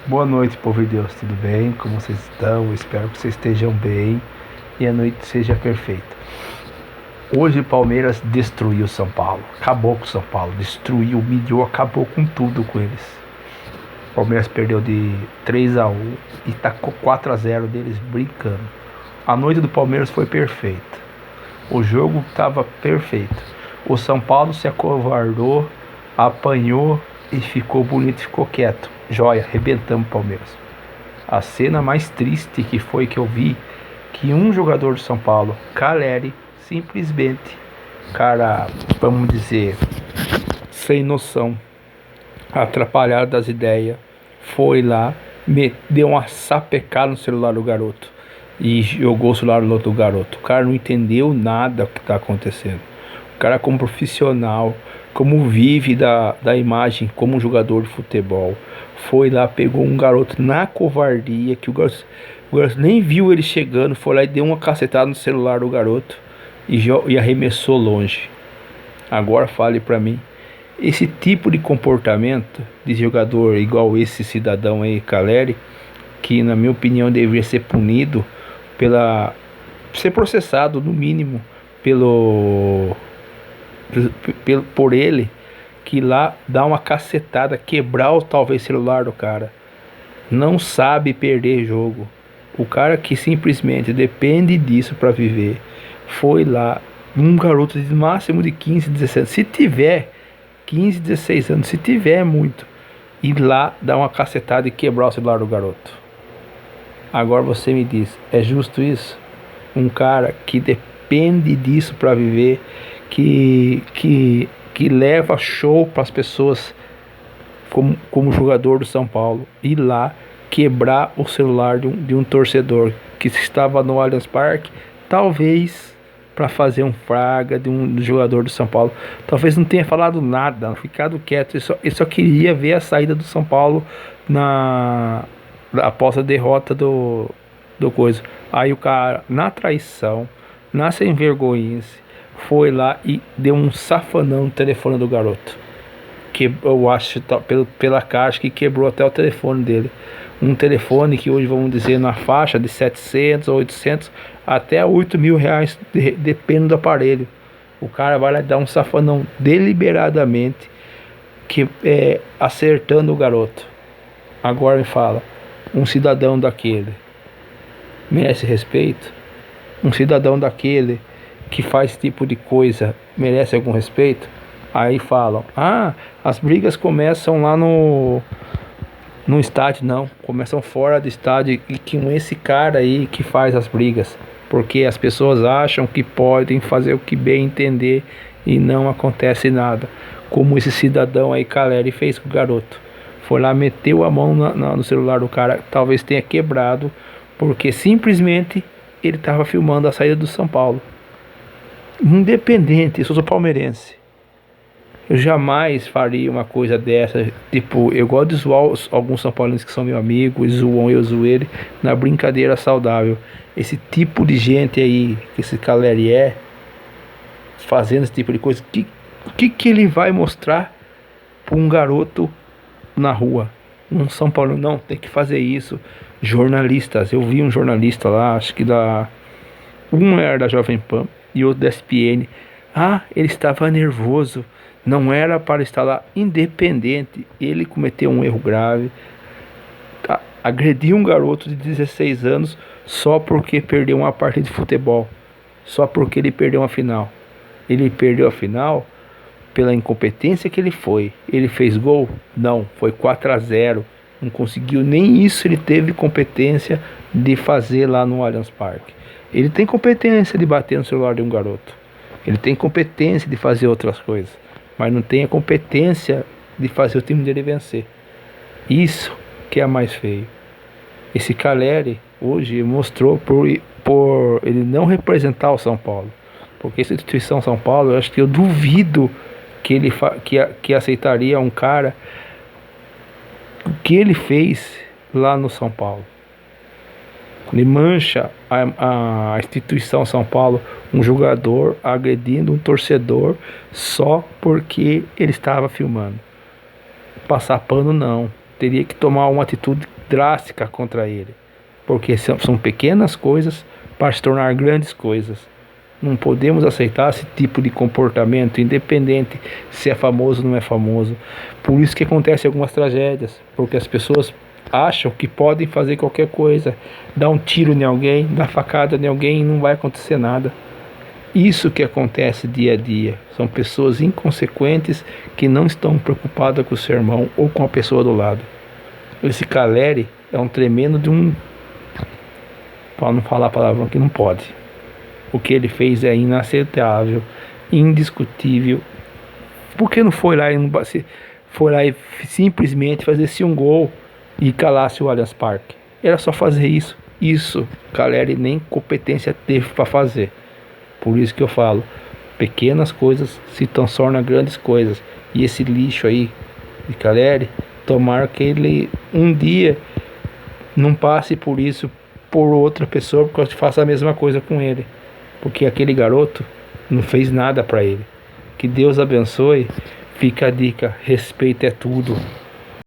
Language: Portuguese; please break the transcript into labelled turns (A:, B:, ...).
A: Boa noite, povo de Deus, tudo bem? Como vocês estão? Eu espero que vocês estejam bem e a noite seja perfeita. Hoje o Palmeiras destruiu São Paulo, acabou com São Paulo, destruiu, humilhou, acabou com tudo com eles. O Palmeiras perdeu de 3-1 e tacou 4-0 deles brincando. A noite do Palmeiras foi perfeita, o jogo estava perfeito. O São Paulo se acovardou, apanhou e ficou bonito, ficou quieto. Joia, arrebentamos o Palmeiras. A cena mais triste que foi que eu vi, que um jogador do São Paulo, Caleri, simplesmente, cara, vamos dizer, sem noção, atrapalhado das ideias, foi lá, deu uma sapecada no celular do garoto e jogou o celular no outro garoto. O cara não entendeu nada do que está acontecendo. O cara, como profissional, como vive da imagem como um jogador de futebol, foi lá, pegou um garoto na covardia, que o garoto nem viu ele chegando, foi lá e deu uma cacetada no celular do garoto e arremessou longe. Agora fale pra mim, esse tipo de comportamento de jogador igual esse cidadão aí, Caleri, que na minha opinião deveria ser punido ser processado no mínimo por ele, que lá dá uma cacetada, quebrar o talvez celular do cara. Não sabe perder jogo. O cara que simplesmente depende disso para viver, foi lá, um garoto de máximo de 15, 16, se tiver 15, 16 anos, se tiver muito, ir lá dar uma cacetada e quebrar o celular do garoto. Agora você me diz, é justo isso? Um cara que depende disso para viver, que leva show para as pessoas como jogador do São Paulo, ir lá quebrar o celular de um torcedor que estava no Allianz Parque, talvez para fazer um fraga de um jogador do São Paulo, talvez não tenha falado nada, ficado quieto, ele só queria ver a saída do São Paulo após a derrota do coisa. Aí o cara, na traição, na sem vergonhice, foi lá e deu um safanão no telefone do garoto. Que eu acho, pela caixa, que quebrou até o telefone dele. Um telefone que hoje, vamos dizer, na faixa de 700, 800 até 8 mil reais, depende do aparelho. O cara vai lá e dá um safanão deliberadamente, acertando o garoto. Agora me fala, um cidadão daquele merece respeito? Um cidadão daquele que faz esse tipo de coisa merece algum respeito? Aí falam, as brigas começam lá no estádio. Não, começam fora do estádio, e com esse cara aí que faz as brigas, porque as pessoas acham que podem fazer o que bem entender e não acontece nada, como esse cidadão aí, Caleri, fez com o garoto. Foi lá, meteu a mão no celular do cara, talvez tenha quebrado, porque simplesmente ele estava filmando a saída do São Paulo. Independente, eu sou palmeirense, eu jamais faria uma coisa dessa. Tipo, eu gosto de zoar alguns São Paulinos que são meu amigo, zoam, eu zoo ele, na brincadeira saudável. Esse tipo de gente aí, que esse Caleri fazendo esse tipo de coisa, que ele vai mostrar para um garoto na rua? Um São Paulo não tem que fazer isso. Jornalistas, eu vi um jornalista lá, acho que um era da Jovem Pan e outro da ESPN. Ele estava nervoso, não era para estar lá. Independente, ele cometeu um erro grave, agrediu um garoto de 16 anos só porque perdeu uma partida de futebol, só porque ele perdeu uma final. Ele perdeu a final pela incompetência que ele foi. Ele fez gol? Não, foi 4-0. Não conseguiu, nem isso ele teve competência de fazer lá no Allianz Parque. Ele tem competência de bater no celular de um garoto, ele tem competência de fazer outras coisas, mas não tem a competência de fazer o time dele vencer. Isso que é mais feio. Esse Caleri hoje mostrou por ele não representar o São Paulo, porque essa instituição São Paulo, eu acho que eu duvido que ele que aceitaria um cara, o que ele fez lá no São Paulo. Ele mancha a instituição São Paulo, um jogador agredindo um torcedor só porque ele estava filmando. Passar pano não, teria que tomar uma atitude drástica contra ele, porque são pequenas coisas para se tornar grandes coisas. Não podemos aceitar esse tipo de comportamento, independente se é famoso ou não é famoso. Por isso que acontecem algumas tragédias, porque as pessoas acham que podem fazer qualquer coisa, dar um tiro em alguém, dar facada em alguém e não vai acontecer nada. Isso que acontece dia a dia. São pessoas inconsequentes que não estão preocupadas com o seu irmão ou com a pessoa do lado. Esse Caleri é um tremendo de um... para não falar palavrão que não pode. O que ele fez é inaceitável, indiscutível. Por que não foi lá e simplesmente fazer-se um gol e calasse o Allianz Parque? Era só fazer isso. Isso Caleri nem competência teve para fazer. Por isso que eu falo, pequenas coisas se tornam grandes coisas. E esse lixo aí de Caleri, tomara que ele um dia não passe por isso por outra pessoa, porque faça a mesma coisa com ele. Porque aquele garoto não fez nada para ele. Que Deus abençoe. Fica a dica, respeito é tudo.